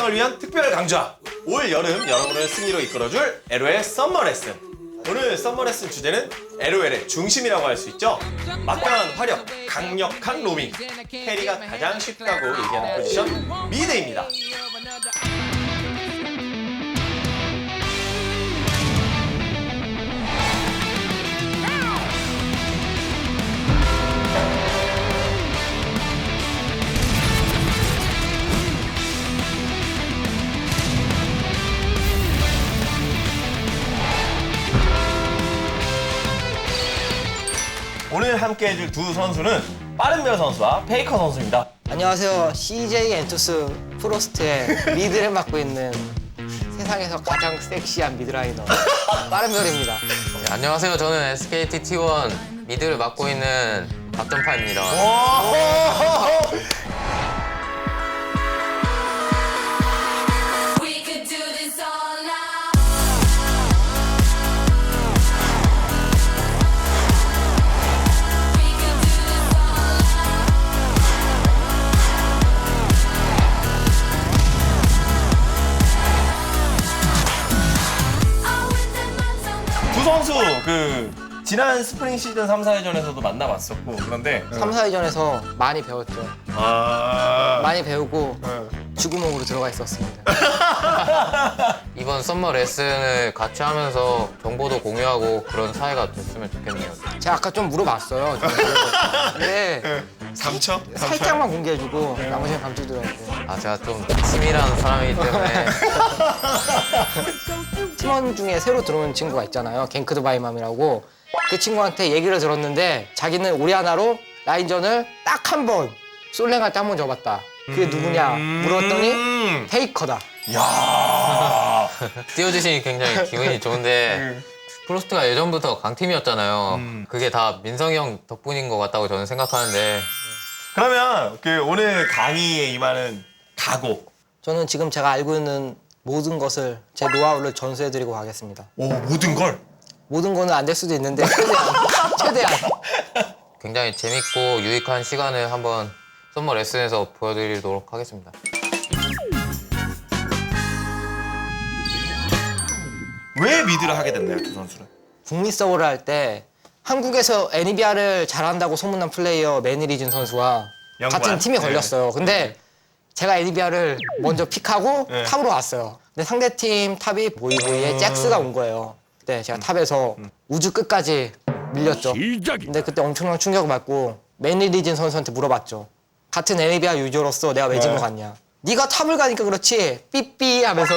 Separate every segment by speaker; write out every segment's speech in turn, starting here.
Speaker 1: 영상을 위한 특별 강좌! 올 여름 여러분을 승리로 이끌어줄 LOL 썸머 레슨. 오늘 썸머 레슨 주제는 LOL의 중심이라고 할 수 있죠. 막강한 화력, 강력한 로밍, 캐리가 가장 쉽다고 얘기하는 포지션 미드입니다. 오늘 함께 해줄 두 선수는 빠른별 선수와 페이커 선수입니다.
Speaker 2: 안녕하세요. CJ 엔투스 프로스트의 미드를 맡고 있는 세상에서 가장 섹시한 미드라이너 빠른별입니다.
Speaker 3: 네, 안녕하세요. 저는 SKT T1 미드를 맡고 있는 박전파입니다.
Speaker 4: We could do this all night. We could do this all night.
Speaker 1: 두 선수 지난 스프링 시즌 3, 4회전에서도 만나봤었고 그런데
Speaker 2: 3, 4회전에서 많이 배웠죠. 많이 배우고 쥐구멍으로 들어가 있었습니다.
Speaker 3: 이번 썸머 레슨을 같이 하면서 정보도 공유하고 그런 사이가 됐으면 좋겠네요.
Speaker 2: 제가 아까 좀 물어봤어요. 근데
Speaker 1: 상처?
Speaker 2: 살짝만 공개해주고 나머지는 감추더라고요.
Speaker 3: 아, 제가 좀 치밀한 사람이기 때문에
Speaker 2: 팀원 중에 새로 들어온 친구가 있잖아요. 갱크드 바이맘이라고. 그 친구한테 얘기를 들었는데 자기는 오리아나로 라인전을 딱 한 번 솔랭할 때 한 번 접었다. 그게 누구냐 물었더니 페이커다.
Speaker 1: 야.
Speaker 3: 띄워주시니 굉장히 기분이 좋은데 프로스트가 예전부터 강팀이었잖아요. 그게 다 민성이 형 덕분인 것 같다고 저는 생각하는데
Speaker 1: 그러면 오늘 강의에 임하는 각오.
Speaker 2: 저는 지금 제가 알고 있는 모든 것을 제 노하우를 전수해드리고 가겠습니다.
Speaker 1: 오, 모든 걸?
Speaker 2: 모든 거는 안 될 수도 있는데 최대한.
Speaker 3: 굉장히 재밌고 유익한 시간을 한번 썸머 레슨에서 보여드리도록 하겠습니다.
Speaker 1: 왜 미드를 하게 됐나요, 두 선수는?
Speaker 2: 북미 서버를 할 때 한국에서 애니비아를 잘한다고 소문난 플레이어 매니리진 선수와
Speaker 1: 연관?
Speaker 2: 같은 팀이
Speaker 1: 네.
Speaker 2: 걸렸어요. 근데 제가 애니비아를 먼저 픽하고
Speaker 1: 네.
Speaker 2: 탑으로 왔어요. 근데 상대팀 탑이 보이보이의 잭스가 온 거예요. 그때 제가 탑에서 우주 끝까지 밀렸죠. 근데 그때 엄청난 충격을 받고 매니리진 선수한테 물어봤죠. 같은 애니비아 유저로서 내가 왜 진 것 같냐. 네가 탑을 가니까 그렇지 삐삐 하면서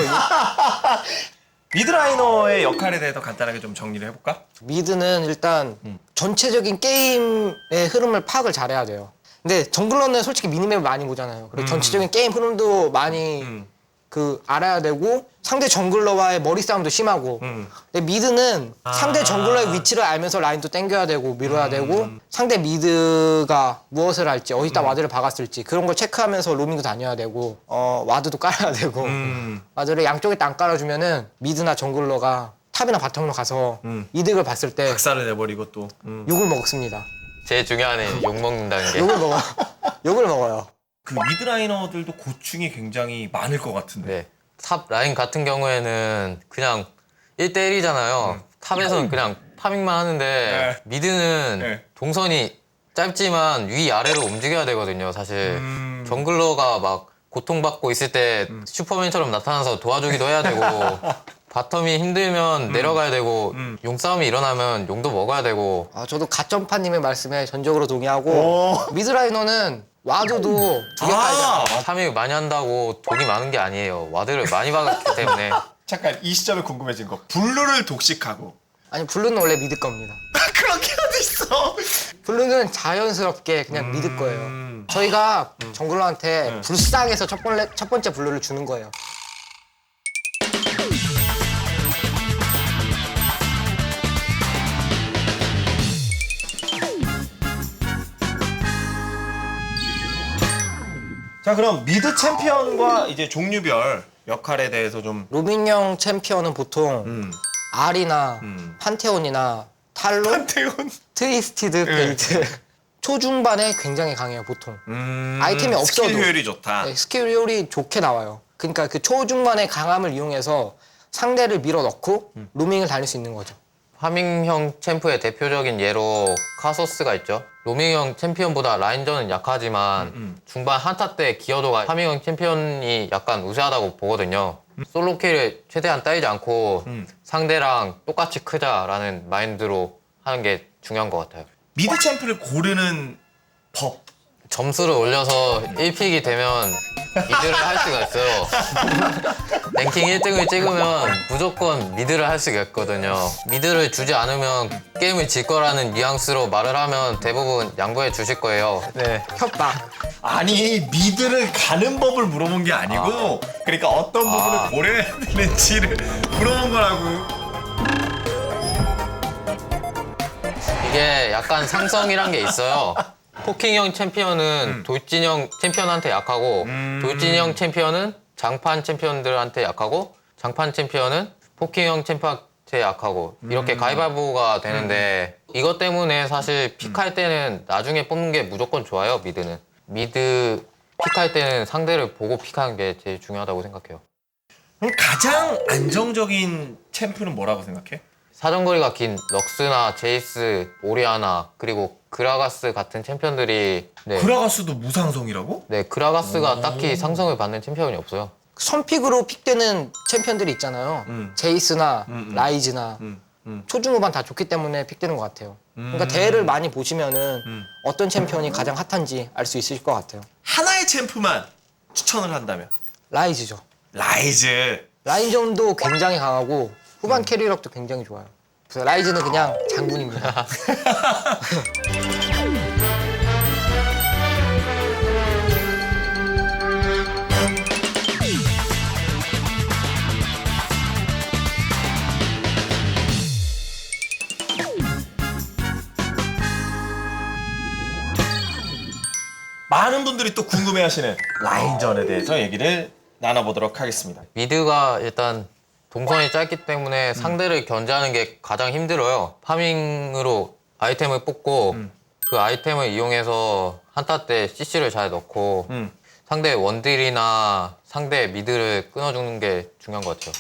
Speaker 1: 미드라이너의 역할에 대해서 간단하게 좀 정리를 해볼까?
Speaker 2: 미드는 일단 전체적인 게임의 흐름을 파악을 잘해야 돼요. 근데 정글러는 솔직히 미니맵을 많이 보잖아요. 그리고 전체적인 게임 흐름도 많이 알아야 되고 상대 정글러와의 머리 싸움도 심하고 근데 미드는 상대 정글러의 위치를 알면서 라인도 당겨야 되고 밀어야 되고 상대 미드가 무엇을 할지 어디다 와드를 박았을지 그런 걸 체크하면서 로밍도 다녀야 되고 와드도 깔아야 되고 와드를 양쪽에 딱 깔아주면은 미드나 정글러가 탑이나 바텀으로 가서 이득을 봤을 때
Speaker 1: 박살을 내버리고 또.
Speaker 2: 욕을 먹습니다.
Speaker 3: 제일 중요한 애는 욕 먹는다는 게
Speaker 2: 욕을 먹어요. 욕을 먹어요.
Speaker 1: 미드라이너들도 고충이 굉장히 많을 것 같은데.
Speaker 3: 네. 탑 라인 같은 경우에는 그냥 1대1이잖아요. 탑에서는 그냥 파밍만 하는데
Speaker 1: 네.
Speaker 3: 미드는
Speaker 1: 네.
Speaker 3: 동선이 짧지만 위아래로 움직여야 되거든요. 사실 정글러가 막 고통받고 있을 때 슈퍼맨처럼 나타나서 도와주기도 해야 되고 바텀이 힘들면 내려가야 되고 용싸움이 일어나면 용도 먹어야 되고
Speaker 2: 저도 갓점파님의 말씀에 전적으로 동의하고 미드라이너는 와드도 두 개 깔잖아요.
Speaker 3: 파밍 많이 한다고 독이 많은 게 아니에요. 와드를 많이 박았기 때문에
Speaker 1: 잠깐 이 시점에 궁금해진 거. 블루를 독식하고.
Speaker 2: 아니 블루는 원래 미드 겁니다.
Speaker 1: 그렇게 어디 있어?
Speaker 2: 블루는 자연스럽게 그냥 미드 거예요. 저희가 정글러한테 불쌍해서 첫 번째 블루를 주는 거예요.
Speaker 1: 자, 그럼 미드 챔피언과 이제 종류별 역할에 대해서 좀.
Speaker 2: 로빈형 챔피언은 보통 알이나 판테온이나 탈론,
Speaker 1: 한태훈.
Speaker 2: 트위스티드 페이트 초중반에 굉장히 강해요 보통. 아이템이 없어도
Speaker 1: 스킬 효율이 좋다.
Speaker 2: 네, 스킬 효율이 좋게 나와요. 그러니까 그 초중반의 강함을 이용해서 상대를 밀어넣고 로밍을 달릴 수 있는 거죠.
Speaker 3: 파밍형 챔프의 대표적인 예로 카소스가 있죠. 로밍형 챔피언보다 라인전은 약하지만 중반 한타 때 기여도가 파밍형 챔피언이 약간 우세하다고 보거든요. 솔로킬을 최대한 따이지 않고 상대랑 똑같이 크자라는 마인드로 하는 게 중요한 것 같아요.
Speaker 1: 미드 챔프를 고르는 법.
Speaker 3: 점수를 올려서 1픽이 되면 미드를 할 수가 있어요. 랭킹 1등을 찍으면 무조건 미드를 할 수가 있거든요. 미드를 주지 않으면 게임을 질 거라는 뉘앙스로 말을 하면 대부분 양보해 주실 거예요.
Speaker 2: 네, 협박.
Speaker 1: 아니 미드를 가는 법을 물어본 게 아니고 그러니까 어떤 부분을 고려해야 되는지를 물어본 거라고.
Speaker 3: 이게 약간 상성이란 게 있어요. 포킹형 챔피언은 돌진형 챔피언한테 약하고 돌진형 챔피언은 장판 챔피언들한테 약하고 장판 챔피언은 포킹형 챔피언한테 약하고 이렇게 가위바위보가 되는데 이것 때문에 사실 픽할 때는 나중에 뽑는 게 무조건 좋아요. 미드는 미드 픽할 때는 상대를 보고 픽하는 게 제일 중요하다고 생각해요.
Speaker 1: 그럼 가장 안정적인 챔프는 뭐라고 생각해?
Speaker 3: 사정거리가 긴 럭스나 제이스, 오리아나 그리고 그라가스 같은 챔피언들이
Speaker 1: 그라가스도 무상성이라고?
Speaker 3: 그라가스가 딱히 상성을 받는 챔피언이 없어요.
Speaker 2: 선픽으로 픽되는 챔피언들이 있잖아요. 제이스나 라이즈나 초중후반 다 좋기 때문에 픽되는 것 같아요. 그러니까 대회를 많이 보시면은 어떤 챔피언이 가장 핫한지 알 수 있으실 것 같아요.
Speaker 1: 하나의 챔프만 추천을 한다면
Speaker 2: 라이즈죠.
Speaker 1: 라이즈.
Speaker 2: 라인전도 굉장히 강하고 후반 캐리력도 굉장히 좋아요. 그래서 라이즈는 그냥 장군입니다.
Speaker 1: 많은 분들이 또 궁금해하시는 라인전에 대해서 얘기를 나눠보도록 하겠습니다.
Speaker 3: 미드가 일단 동선이 짧기 때문에 상대를 견제하는 게 가장 힘들어요. 파밍으로 아이템을 뽑고 그 아이템을 이용해서 한타 때 CC를 잘 넣고 상대 원딜이나 상대 미드를 끊어주는 게 중요한 것 같아요.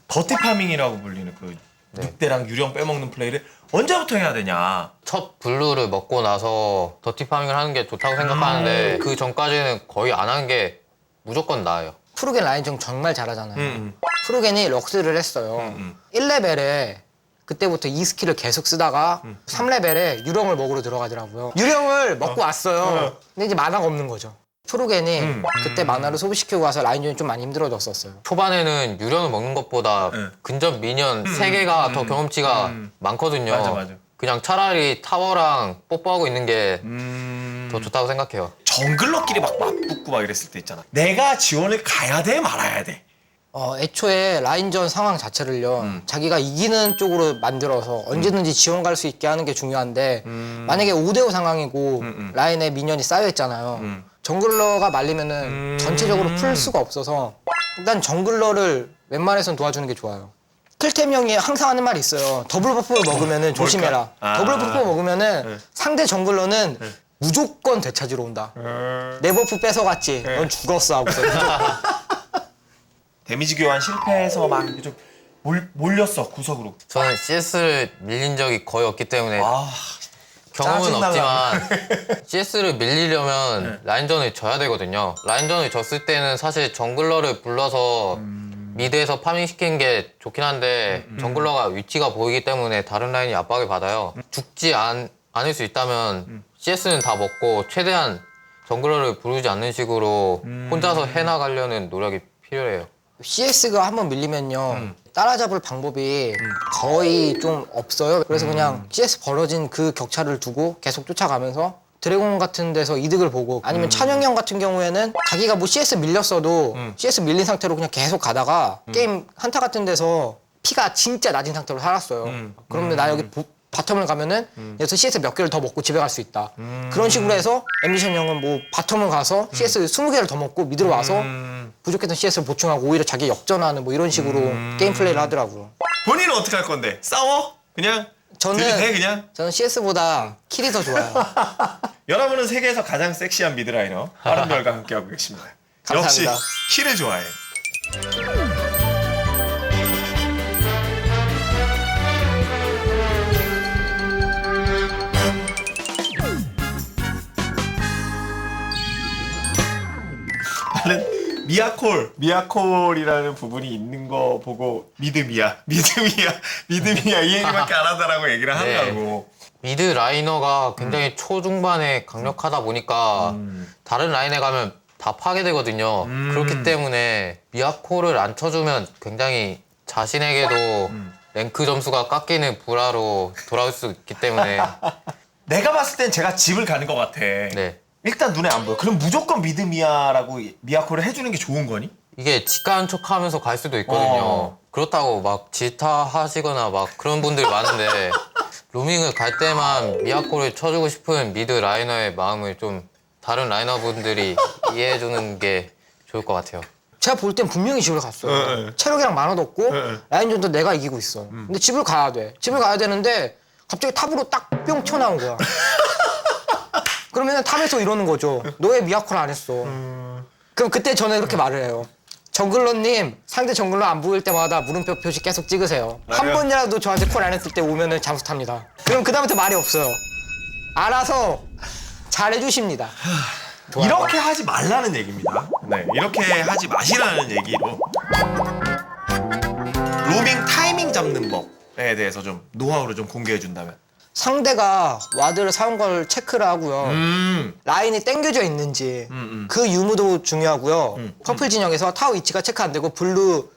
Speaker 1: 더티 파밍이라고 불리는 그 늑대랑 유령 빼먹는 플레이를 언제부터 해야 되냐?
Speaker 3: 첫 블루를 먹고 나서 더티 파밍을 하는 게 좋다고 생각하는데 그 전까지는 거의 안 하는 게 무조건 나아요.
Speaker 2: 프로겐 라인전 정말 잘하잖아요. 프로겐이 럭스를 했어요. 1레벨에 그때부터 2스킬을 계속 쓰다가 3레벨에 유령을 먹으러 들어가더라고요. 유령을 먹고 왔어요. 근데 이제 만화가 없는 거죠. 프로겐이 그때 만화를 소비시키고 가서 라인전이 좀 많이 힘들어졌었어요.
Speaker 3: 초반에는 유령을 먹는 것보다 근접 미니언 3개가 더 경험치가 많거든요.
Speaker 1: 맞아.
Speaker 3: 그냥 차라리 타워랑 뽀뽀하고 있는 게 더 좋다고 생각해요.
Speaker 1: 정글러끼리 막 맞붙고 막 이랬을 때 있잖아. 내가 지원을 가야 돼 말아야 돼.
Speaker 2: 애초에 라인전 상황 자체를요 자기가 이기는 쪽으로 만들어서 언제든지 지원 갈 수 있게 하는 게 중요한데 만약에 5대5 상황이고 라인에 미니언이 쌓여있잖아요. 정글러가 말리면은 전체적으로 풀 수가 없어서 일단 정글러를 웬만해선 도와주는 게 좋아요. 클템 형이 항상 하는 말이 있어요. 더블 버프 먹으면은 조심해라. 더블 버프 먹으면은 상대 정글러는 무조건 되찾으러 온다. 내 버프 뺏어갔지. 넌 죽었어 하고서.
Speaker 1: 데미지 교환 실패해서 막 좀 몰렸어 구석으로.
Speaker 3: 저는 CS를 밀린 적이 거의 없기 때문에
Speaker 1: 아
Speaker 3: 경험은
Speaker 1: 짜증나다.
Speaker 3: 없지만 CS를 밀리려면 라인전을 져야 되거든요. 라인전을 졌을 때는 사실 정글러를 불러서 미드에서 파밍시키는 게 좋긴 한데 정글러가 위치가 보이기 때문에 다른 라인이 압박을 받아요. 죽지 않을 수 있다면 CS는 다 먹고 최대한 정글러를 부르지 않는 식으로 혼자서 해나가려는 노력이 필요해요.
Speaker 2: CS가 한번 밀리면요 따라잡을 방법이 거의 좀 없어요. 그래서 그냥 CS 벌어진 그 격차를 두고 계속 쫓아가면서 드래곤 같은 데서 이득을 보고 아니면 찬영이 형 같은 경우에는 자기가 뭐 CS 밀렸어도 CS 밀린 상태로 그냥 계속 가다가 게임 한타 같은 데서 피가 진짜 낮은 상태로 살았어요. 그러면 나 여기 바텀을 가면은 여기서 CS 몇 개를 더 먹고 집에 갈 수 있다. 그런 식으로 해서 앰비션 형은 뭐 바텀을 가서 CS 20개를 더 먹고 미드로 와서 부족했던 CS를 보충하고 오히려 자기 역전하는 뭐 이런 식으로 게임 플레이를 하더라고요.
Speaker 1: 본인은 어떻게 할 건데? 싸워? 그냥? 들이대 그냥?
Speaker 2: 저는 CS보다 킬이 더 좋아요.
Speaker 1: 여러분은 세계에서 가장 섹시한 미드라이너 빠른별과 함께하고 계십니다. 역시
Speaker 2: 감사합니다.
Speaker 1: 킬을 좋아해. 나는 미아콜이라는 부분이 있는 거 보고 믿음이야 이 얘기밖에 안 하다라고 얘기를
Speaker 3: 네.
Speaker 1: 하더라고.
Speaker 3: 미드 라이너가 굉장히 초중반에 강력하다 보니까 다른 라인에 가면 다 파괴되거든요. 그렇기 때문에 미아코를 안 쳐주면 굉장히 자신에게도 랭크 점수가 깎이는 불화로 돌아올 수 있기 때문에
Speaker 1: 내가 봤을 땐 제가 집을 가는 것 같아.
Speaker 3: 네.
Speaker 1: 일단 눈에 안 보여. 그럼 무조건 믿음이야라고 미아콜을 해주는 게 좋은 거니?
Speaker 3: 이게 직가한 척 하면서 갈 수도 있거든요.
Speaker 1: 어.
Speaker 3: 그렇다고 막 질타하시거나 막 그런 분들이 많은데 로밍을 갈 때만 미아코를 쳐주고 싶은 미드 라이너의 마음을 좀 다른 라이너분들이 이해해주는 게 좋을 것 같아요.
Speaker 2: 제가 볼 땐 분명히 집을 갔어요.
Speaker 1: 네.
Speaker 2: 체력이랑 만화도 없고
Speaker 1: 네.
Speaker 2: 라인전도 내가 이기고 있어. 근데 집을 가야 돼. 집을 가야 되는데 갑자기 탑으로 딱 뿅 튀어나온 거야. 그러면 탑에서 이러는 거죠. 너 왜 미아콜 안 했어? 그럼 그때 저는 이렇게 말을 해요. 정글러님 상대 정글러 안 보일 때마다 물음표 표시 계속 찍으세요. 한 번이라도 저한테 콜 안 했을 때 오면은 잠수 탑니다. 그럼 그 다음부터 말이 없어요. 알아서 잘해주십니다. 좋아요.
Speaker 1: 이렇게 하지 말라는 얘기입니다. 네, 이렇게 하지 마시라는 얘기로 로밍 타이밍 잡는 법에 대해서 좀 노하우를 좀 공개해 준다면.
Speaker 2: 상대가 와드를 사온 걸 체크를 하고요. 라인이 당겨져 있는지 그 유무도 중요하고요. 퍼플 진영에서 타워 위치가 체크 안 되고 블루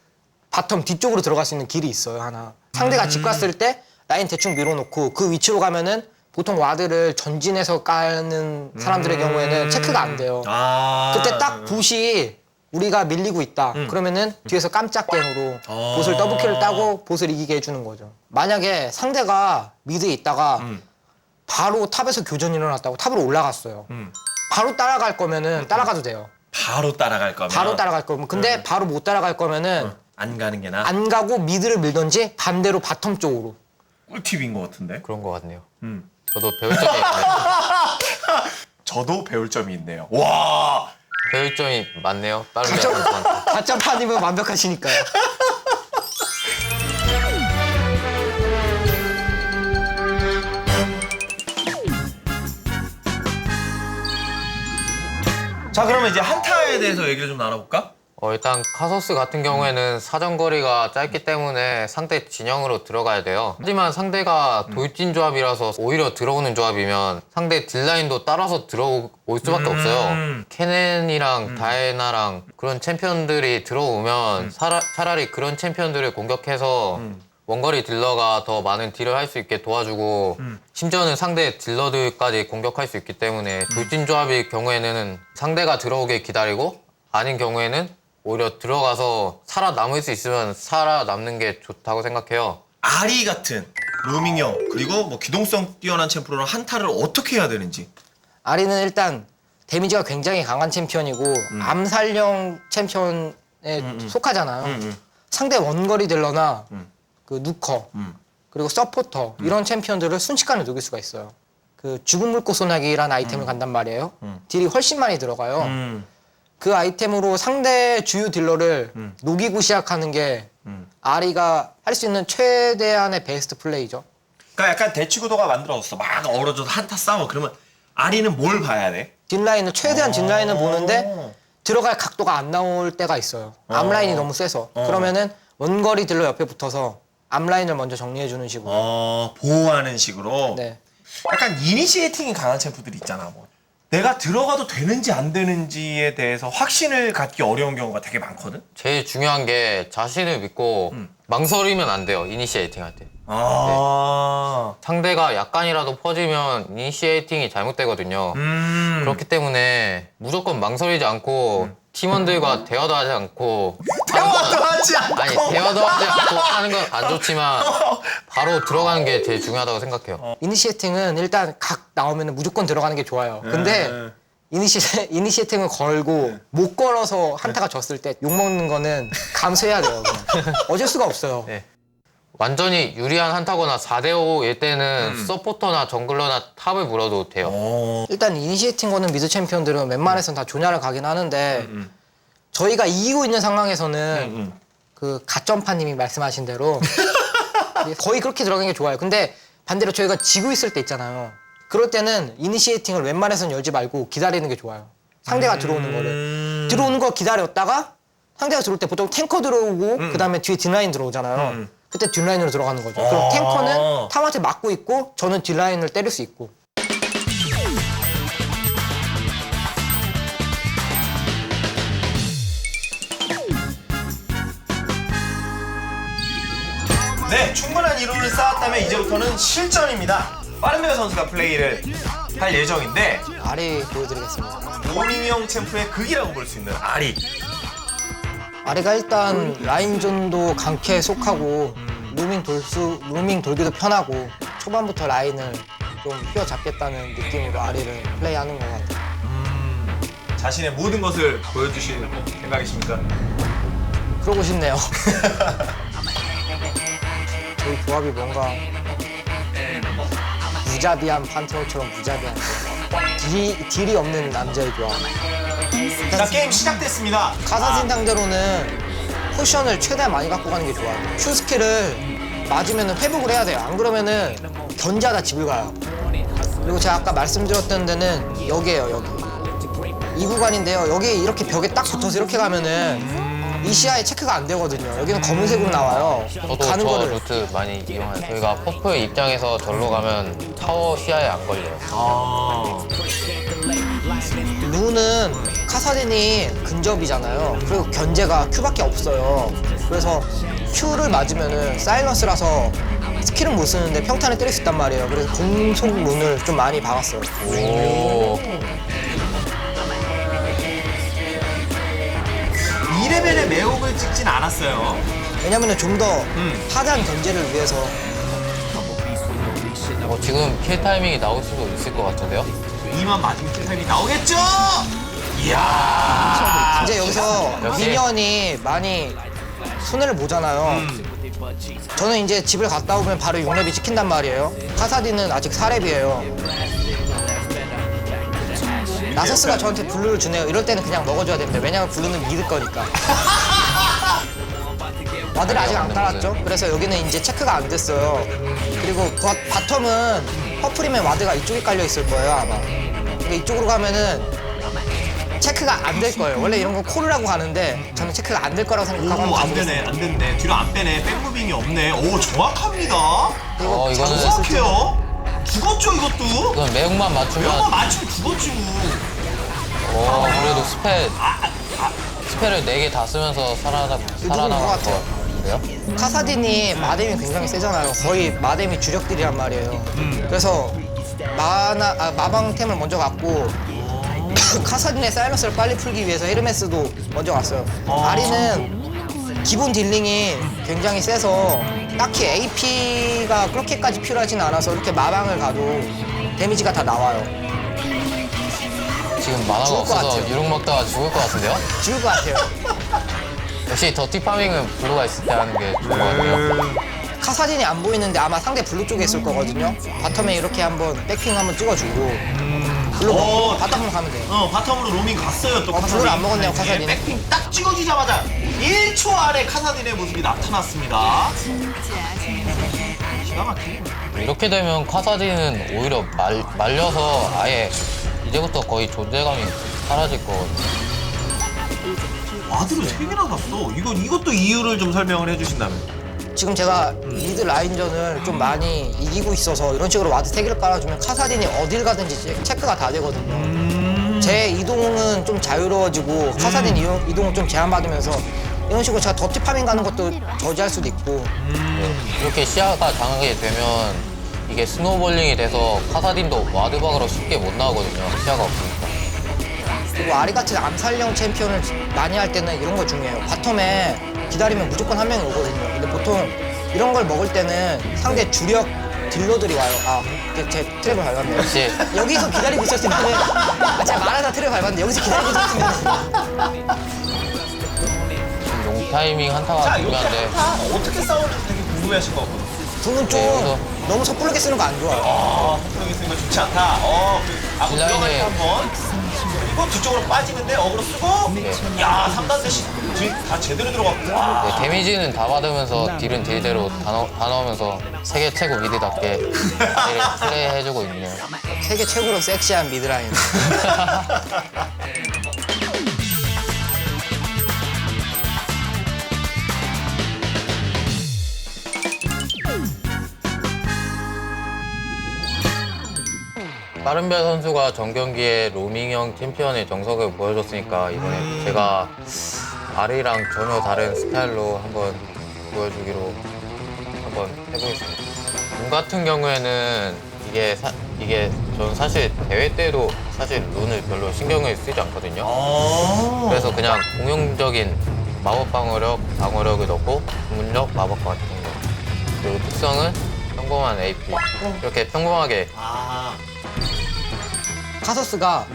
Speaker 2: 바텀 뒤쪽으로 들어갈 수 있는 길이 있어요, 하나. 상대가 집 갔을 때 라인 대충 밀어놓고 그 위치로 가면은 보통 와드를 전진해서 까는 사람들의 경우에는 체크가 안 돼요.
Speaker 1: 아.
Speaker 2: 그때 딱 봇이 우리가 밀리고 있다. 그러면은 뒤에서 깜짝 게임으로 봇을 더블킬을 따고 봇을 이기게 해주는 거죠. 만약에 상대가 미드에 있다가 바로 탑에서 교전이 일어났다고 탑으로 올라갔어요. 바로 따라갈 거면은 따라가도 돼요.
Speaker 1: 바로 따라갈 거면.
Speaker 2: 바로 따라갈 거면. 근데 바로 못 따라갈 거면은
Speaker 1: 안 가는 게 나.
Speaker 2: 안 가고 미드를 밀던지 반대로 바텀 쪽으로.
Speaker 1: 꿀팁인 것 같은데.
Speaker 3: 그런 것 같네요. 저도 배울 점이 있네요.
Speaker 1: 저도 배울 점이 있네요. 와.
Speaker 3: 배울 점이 많네요. 다른 분들한테.
Speaker 2: 가짜판이면 완벽하시니까요.
Speaker 1: 자, 그러면 이제 한타에 대해서 얘기를 좀 나눠볼까?
Speaker 3: 일단 카서스 같은 경우에는 사정거리가 짧기 때문에 상대 진영으로 들어가야 돼요. 하지만 상대가 돌진 조합이라서 오히려 들어오는 조합이면 상대 딜라인도 따라서 들어올 수밖에 없어요. 케넨이랑 다이애나랑 그런 챔피언들이 들어오면 차라리 그런 챔피언들을 공격해서 원거리 딜러가 더 많은 딜을 할 수 있게 도와주고 심지어는 상대 딜러들까지 공격할 수 있기 때문에 돌진 조합일 경우에는 상대가 들어오게 기다리고 아닌 경우에는 오히려 들어가서 살아남을 수 있으면 살아남는 게 좋다고 생각해요.
Speaker 1: 아리 같은 로밍형 그리고 뭐 기동성 뛰어난 챔프로는 한타를 어떻게 해야 되는지.
Speaker 2: 아리는 일단 데미지가 굉장히 강한 챔피언이고 암살형 챔피언에 속하잖아요. 상대 원거리 딜러나 그 누커 그리고 서포터 이런 챔피언들을 순식간에 녹일 수가 있어요. 그 죽은 물고 소나기라는 아이템을 간단 말이에요. 딜이 훨씬 많이 들어가요. 그 아이템으로 상대 주요 딜러를 녹이고 시작하는 게 아리가 할 수 있는 최대한의 베스트 플레이죠.
Speaker 1: 그러니까 약간 대치구도가 만들어졌어. 막 얼어져서 한타 싸워. 그러면 아리는 뭘 봐야 돼?
Speaker 2: 뒷라인을 최대한 뒷라인을 보는데 들어갈 각도가 안 나올 때가 있어요. 앞라인이 너무 세서. 그러면은 원거리 딜러 옆에 붙어서 앞라인을 먼저 정리해주는 식으로.
Speaker 1: 보호하는 식으로.
Speaker 2: 네.
Speaker 1: 약간 이니시에이팅이 강한 챔프들이 있잖아. 뭐. 내가 들어가도 되는지 안 되는지에 대해서 확신을 갖기 어려운 경우가 되게 많거든.
Speaker 3: 제일 중요한 게 자신을 믿고 망설이면 안 돼요. 이니시에이팅 할 때. 상대가 약간이라도 퍼지면 이니시에이팅이 잘못되거든요. 그렇기 때문에 무조건 망설이지 않고 팀원들과 대화도 하지 않고
Speaker 1: 대화도 하지 않고.
Speaker 3: 아니 대화도 하지 않고 하는 건 안 좋지만 바로 들어가는 게 제일 중요하다고 생각해요.
Speaker 2: 이니시에이팅은 일단 각 나오면 무조건 들어가는 게 좋아요. 근데 이니시에이팅을 걸고 못 걸어서 한타가 졌을 때 욕먹는 거는 감수해야 돼요. 그냥. 어쩔 수가 없어요.
Speaker 3: 네. 완전히 유리한 한타거나 4대5일 때는 서포터나 정글러나 탑을 물어도 돼요.
Speaker 2: 일단 이니시에이팅 거는 미드 챔피언들은 웬만해서는 다 조냐를 가긴 하는데 저희가 이기고 있는 상황에서는 그 갓점파님이 말씀하신 대로 거의 그렇게 들어가는 게 좋아요. 근데 반대로 저희가 지고 있을 때 있잖아요. 그럴 때는 이니시에이팅을 웬만해서는 열지 말고 기다리는 게 좋아요. 상대가 들어오는 거를. 들어오는 거 기다렸다가 상대가 들어올 때 보통 탱커 들어오고 그다음에 뒤에 뒷라인 들어오잖아요. 그때 뒷라인으로 들어가는 거죠. 그럼 탱커는 탐한테 맞고 있고 저는 뒷라인을 때릴 수 있고.
Speaker 1: 네, 충분한 이론을 쌓았다면 이제부터는 실전입니다. 빠른배어 선수가 플레이를 할 예정인데
Speaker 2: 아리 보여드리겠습니다.
Speaker 1: 로밍형 챔프의 극이라고 볼 수 있는 아리.
Speaker 2: 아리가 일단 라인전도 강캐에 속하고 루밍 돌기도 편하고 초반부터 라인을 좀 휘어잡겠다는 느낌으로 아리를 플레이하는 것 같아요.
Speaker 1: 자신의 모든 것을 보여주실 생각이십니까?
Speaker 2: 그러고 싶네요. 저희 조합이 뭔가 무자비한 판테온처럼 무자비한 딜이 없는 남자의 조합.
Speaker 1: 자, 게임 시작됐습니다.
Speaker 2: 카사딘 상대로는 포션을 최대한 많이 갖고 가는 게 좋아요. Q 스킬을 맞으면 회복을 해야 돼요. 안 그러면은 견제하다 집을 가요. 그리고 제가 아까 말씀드렸던 데는 여기예요, 여기. 이 구간인데요. 여기 이렇게 벽에 딱 붙어서 이렇게 가면은 이 시야에 체크가 안 되거든요. 여기는 검은색으로 나와요.
Speaker 3: 저도
Speaker 2: 가는
Speaker 3: 저
Speaker 2: 거를
Speaker 3: 루트 많이 이용해요. 저희가 퍼프의 입장에서 절로 가면 타워 시야에 안 걸려요.
Speaker 2: 루는 카사딘이 근접이잖아요. 그리고 견제가 Q밖에 없어요. 그래서 Q를 맞으면은 사일런스라서 스킬은 못 쓰는데 평탄을 때릴 수 있단 말이에요. 그래서 공속 룬을 좀 많이 박았어요.
Speaker 3: 오.
Speaker 1: 2레벨의 매혹을 찍진 않았어요.
Speaker 2: 왜냐면은 좀 더 하드한 견제를 위해서
Speaker 3: 지금 킬 타이밍이 나올 수도 있을 것 같은데요?
Speaker 1: 2만 맞으면 킬타임이 나오겠죠? 이야.
Speaker 2: 이제 여기서
Speaker 3: 역시.
Speaker 2: 미니언이 많이 손해를 보잖아요. 저는 이제 집을 갔다 오면 바로 6렙이 찍힌단 말이에요. 카사딘은 아직 4렙이에요. 나서스가 저한테 블루를 주네요. 이럴 때는 그냥 먹어줘야 됩니다. 왜냐면 블루는 믿을 거니까. 와드를 아직 안 깔았죠? 그래서 여기는 이제 체크가 안 됐어요. 그리고 바텀은 퍼플이면 와드가 이쪽에 깔려 있을 거예요, 아마. 근데 이쪽으로 가면은 체크가 안 될 거예요. 원래 이런 거 콜이라고 하는데 저는 체크가 안 될 거라고 생각하고
Speaker 1: 오,
Speaker 2: 한번
Speaker 1: 안 되네,
Speaker 2: 가보겠습니다.
Speaker 1: 안 됐네. 뒤로 안 빼네. 백무빙이 없네. 오, 정확합니다.
Speaker 3: 이거는
Speaker 1: 정확해요. 죽었죠, 이것도?
Speaker 3: 이건 매혹만 맞추면
Speaker 1: 이거 맞추면 죽었지.
Speaker 3: 그래도 스펠을 4개 다 쓰면서 살아남은
Speaker 2: 것
Speaker 3: 것
Speaker 2: 같아요.
Speaker 3: 같은데요?
Speaker 2: 카사딘이 마뎀이 굉장히 세잖아요. 거의 마뎀이 주력딜이란 말이에요. 그래서 마방템을 먼저 갖고 카사딘의 사이러스를 빨리 풀기 위해서 헤르메스도 먼저 갔어요. 아리는 기본 딜링이 굉장히 세서 딱히 AP가 그렇게까지 필요하진 않아서 이렇게 마방을 가도 데미지가 다 나와요.
Speaker 3: 지금 만화가
Speaker 2: 죽을 것
Speaker 3: 없어서
Speaker 2: 같아요.
Speaker 3: 유령 먹다가 죽을 것 같은데요?
Speaker 2: 죽을 것 같아요.
Speaker 3: 역시 더티 파밍은 블루가 있을 때 하는 게 좋은 것 같고요.
Speaker 2: 카사딘이 안 보이는데 아마 상대 블루 쪽에 있을 거거든요. 바텀에 이렇게 한번 백핑 한번 찍어주고 블루 먹고 바텀 한번 가면 돼요.
Speaker 1: 바텀으로 로밍 갔어요, 또.
Speaker 2: 블루를 안 먹었네요, 카사딘이.
Speaker 1: 백핑 딱 찍어주자마자 1초 안에 카사딘의 모습이 나타났습니다. 기가 막히네.
Speaker 3: 이렇게 되면 카사딘은 오히려 말려서 아예 이제부터 거의 존재감이 사라질 거거든요.
Speaker 1: 와드로 3개나 갔어. 이것도 이유를 좀 설명을 해주신다면.
Speaker 2: 지금 제가 미드 라인전을 좀 많이 이기고 있어서 이런 식으로 와드 3개를 깔아주면 카사딘이 어딜 가든지 체크가 다 되거든요. 제 이동은 좀 자유로워지고 카사딘 이동은 좀 제한받으면서 이런 식으로 제가 더티 파밍 가는 것도 저지할 수도 있고
Speaker 3: 이렇게 시야가 장하게 되면 이게 스노우볼링이 돼서 카사딘도 와드박으로 쉽게 못 나오거든요. 시야가 없으니까.
Speaker 2: 그리고 아리 같은 암살형 챔피언을 많이 할 때는 이런 거 중요해요. 바텀에 기다리면 무조건 한 명이 오거든요. 근데 보통 이런 걸 먹을 때는 상대 주력 딜러들이 와요. 제 트랩을 밟았네요.
Speaker 3: 역시
Speaker 2: 여기서 기다리고 있었으면 제가 말하다 트랩 밟았는데 여기서 기다리고 있었으면
Speaker 3: 용 타이밍 한타가
Speaker 1: 자, 이렇게
Speaker 3: 중요한데
Speaker 1: 어떻게 싸우는지 되게 궁금해하실 것 같거든요.
Speaker 2: 궁은 좀
Speaker 3: 여기서.
Speaker 2: 너무 섣부르게 쓰는 거 안 좋아요.
Speaker 1: 헛구르게 쓰는 거 좋지 않다.
Speaker 3: 딜라인에
Speaker 1: 구경할 때 한번. 그리고 그럼 뒤쪽으로 빠지는데 어그로 쓰고 야 3단 대시 다 제대로 들어갔고 와.
Speaker 3: 네, 데미지는 다 받으면서 딜은 딜대로 다 넣으면서 세계 최고 미드답게 플레이해주고 있네요.
Speaker 2: 세계 최고로 섹시한 미드라인.
Speaker 3: 빠른별 선수가 전경기에 로밍형 챔피언의 정석을 보여줬으니까 이번에 제가 아리랑 전혀 다른 스타일로 한번 보여주기로 한번 해보겠습니다. 룬 같은 경우에는 이게 저는 사실 대회 때도 사실 룬을 별로 신경을 쓰지 않거든요. 그래서 그냥 공용적인 마법 방어력을 넣고 주문력, 마법 같은 거 그리고 특성은 평범한 AP 이렇게 평범하게
Speaker 2: 카서스가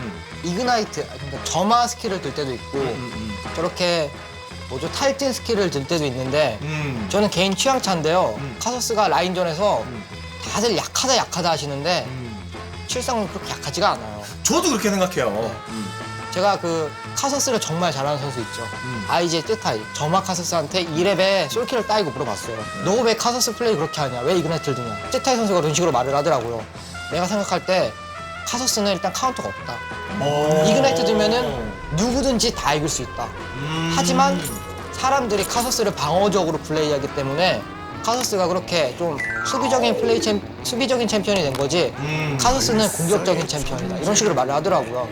Speaker 2: 이그나이트, 그러니까 점화 스킬을 들 때도 있고 저렇게 뭐죠 탈진 스킬을 들 때도 있는데 저는 개인 취향차인데요. 카서스가 라인전에서 다들 약하다 하시는데 실상은 그렇게 약하지가 않아요.
Speaker 1: 저도 그렇게 생각해요.
Speaker 2: 제가 그 카서스를 정말 잘하는 선수 있죠. IJ 뜨타이 점화 카서스한테 2렙에 솔킬을 따이고 물어봤어요. 너 왜 카서스 플레이 그렇게 하냐? 왜 이그나이트를 드냐? 뜨타이 선수가 그런 식으로 말을 하더라고요. 내가 생각할 때 카서스는 일단 카운터가 없다. 이그나이트 들면은 누구든지 다 이길 수 있다. 하지만 사람들이 카서스를 방어적으로 플레이하기 때문에 카서스가 그렇게 좀 수비적인 챔피언이 된 거지 카서스는 공격적인 챔피언이다. 이런 식으로 말을 하더라고요.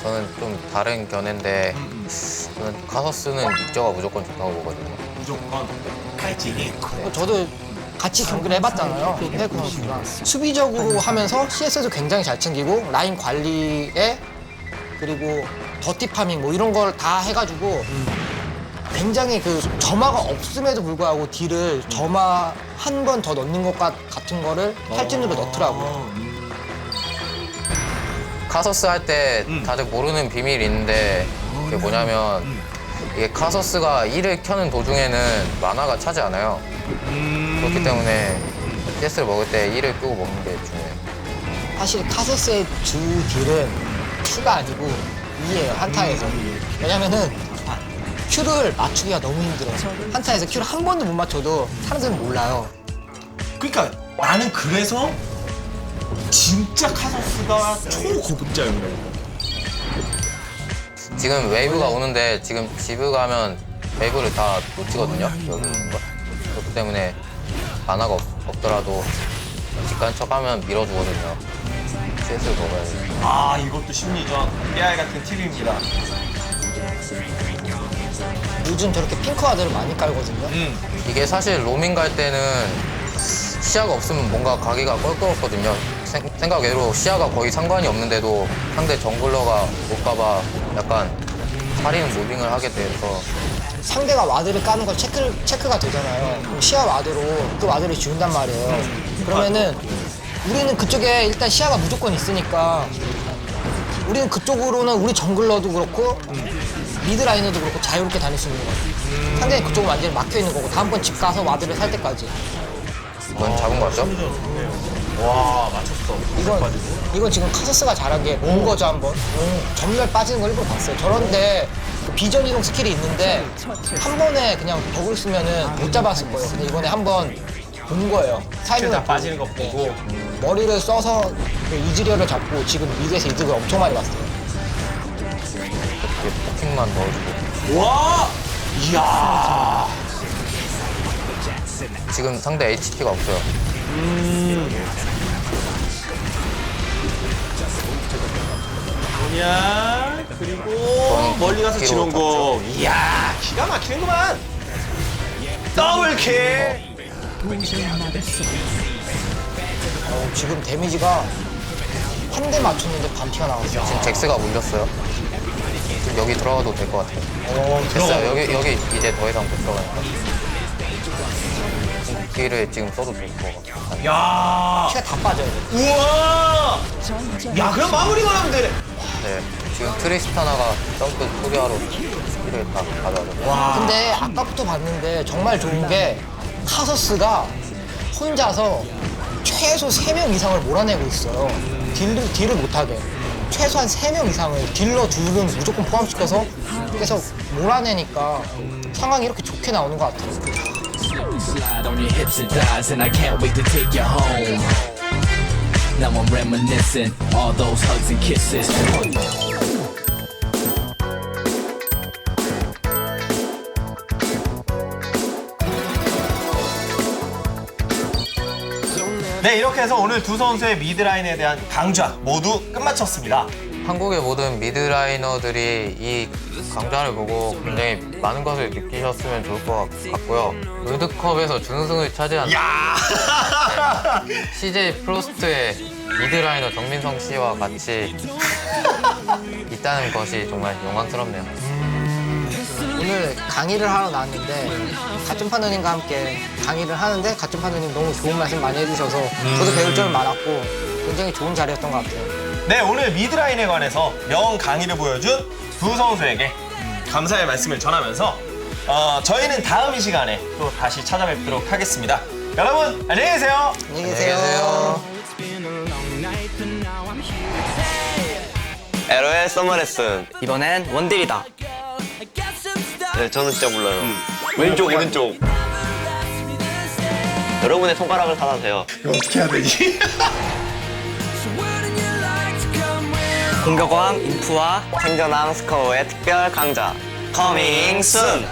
Speaker 3: 저는 좀 다른 견해인데 저는 카서스는 닉저가 무조건 좋다고 보거든요.
Speaker 1: 무조건 칼진이.
Speaker 2: 저도 같이 경기를 해봤잖아요. 페이커 선수랑. 수비적으로 하면서 CS도 굉장히 잘 챙기고 라인 관리에 그리고 더티 파밍 뭐 이런 걸 다 해가지고 굉장히 그 점화가 없음에도 불구하고 딜을 점화 한 번 더 넣는 것 같은 거를 탈진으로 넣더라고요.
Speaker 3: 카서스 할 때 다들 모르는 비밀이 있는데 그게 뭐냐면 이게 카서스가 1을 켜는 도중에는 만화가 차지 않아요. 그렇기 때문에 CS를 먹을 때 1을 끄고 먹는 게 중요해요.
Speaker 2: 사실 카서스의 주 딜은 Q가 아니고 E예요, 한타에서. 왜냐면은 Q를 맞추기가 너무 힘들어요. 한타에서 Q를 한 번도 못 맞춰도 사람들은 몰라요.
Speaker 1: 그러니까 나는 그래서 진짜 카서스가 초고급자였네.
Speaker 3: 지금 웨이브가 오는데 지금 지브 가면 웨이브를 다 놓치거든요. 여기 있는 거. 그렇기 때문에 만화가 없더라도 직관 척하면 밀어주거든요. CS를 먹어야 돼요.
Speaker 1: 아 이것도 심리전 AI 같은 팁입니다.
Speaker 2: 요즘 저렇게 핑크 와드를 많이 깔거든요.
Speaker 3: 이게 사실 로밍 갈 때는 시야가 없으면 뭔가 가기가 껄끄럽거든요. 생각외로 시야가 거의 상관이 없는데도 상대 정글러가 올까봐 약간 살이는 무빙을 하게 돼서
Speaker 2: 상대가 와드를 까는 걸 체크가 되잖아요. 그럼 시야 와드로 그 와드를 지운단 말이에요. 그러면은 우리는 그쪽에 일단 시야가 무조건 있으니까 우리는 그쪽으로는 우리 정글러도 그렇고 미드 라이너도 그렇고 자유롭게 다닐 수 있는 거예요. 상대는 그쪽은 완전히 막혀 있는 거고 다음번 집 가서 와드를 살 때까지.
Speaker 3: 이건 잡은 거 같죠?
Speaker 1: 와 맞췄어.
Speaker 2: 이건 지금 카서스가 잘한 게 본 거죠 한번. 전멸 빠지는 걸 일부러 봤어요. 저런데 그 비전 이동 스킬이 있는데 한 번에 그냥 벽을 쓰면은 못 잡았을 거예요. 근데 이번에 한번 본 거예요.
Speaker 1: 스킬 다
Speaker 2: 타이밍을
Speaker 1: 빠지는 거 보고.
Speaker 2: 머리를 써서 그 이즈리얼을 잡고 지금 미드에서 이득을 엄청 많이 봤어요.
Speaker 3: 이렇게 포킹만 넣어주고
Speaker 1: 와 이야.
Speaker 3: 지금 상대 HP가 없어요.
Speaker 1: 뭐냐 그리고 멀리 가서
Speaker 3: 뒤로
Speaker 1: 지는 거. 이야 기가 막히는구만. 더블킬.
Speaker 2: 지금 데미지가 한 대 맞췄는데 반피가 나왔어요.
Speaker 3: 지금 잭스가 물렸어요. 지금 여기 들어가도 될 것 같아요. 됐어요. 여기 이제 더 이상 못 들어가니까. 기회를 지금 써도 될 것 같아요.
Speaker 1: 야.
Speaker 2: 피가 다 빠져요.
Speaker 1: 우와. 야 그럼 마무리만 하면 되네.
Speaker 3: 네, 지금 트리스타나가 점프 투리하로 스킬을 다 가져가죠.
Speaker 2: 근데 아까부터 봤는데 정말 좋은 게 카서스가 혼자서 최소 3명 이상을 몰아내고 있어요. 딜을 못하게. 최소한 3명 이상을 딜러 둘은 무조건 포함시켜서 계속 몰아내니까 상황이 이렇게 좋게 나오는 것 같아요.
Speaker 5: Slide on your hips and thighs, and I can't wait to take you home. Now I'm reminiscing all those hugs and kisses.
Speaker 1: 네, 이렇게 해서 오늘 두 선수의 미드라인에 대한 강좌 모두 끝마쳤습니다.
Speaker 3: 한국의 모든 미드라이너들이 이 강좌를 보고 굉장히 많은 것을 느끼셨으면 좋을 것 같고요. 롤드컵에서 준우승을 차지한
Speaker 1: 야!
Speaker 3: CJ 프로스트의 미드라이너 정민성 씨와 같이 있다는 것이 정말 영광스럽네요.
Speaker 2: 오늘 강의를 하러 나왔는데 가점파너님과 함께 강의를 하는데 가점파너님 너무 좋은 말씀 많이 해주셔서 저도 배울 점이 많았고 굉장히 좋은 자리였던 것 같아요.
Speaker 1: 네, 오늘 미드라인에 관해서 명 강의를 보여준 두 선수에게 감사의 말씀을 전하면서 저희는 다음 이 시간에 또 다시 찾아뵙도록 하겠습니다. 여러분, 안녕히 계세요.
Speaker 2: 안녕히 계세요.
Speaker 6: LOL 서머 레슨.
Speaker 7: 이번엔 원딜이다.
Speaker 6: 네, 저는 진짜 몰라요. 왼쪽, 오른쪽. 여러분의 손가락을 찾아세요.
Speaker 1: 어떻게 해야 되지?
Speaker 7: 공격왕 인프와
Speaker 6: 생전왕 스코어의 특별 강좌. 커밍 순.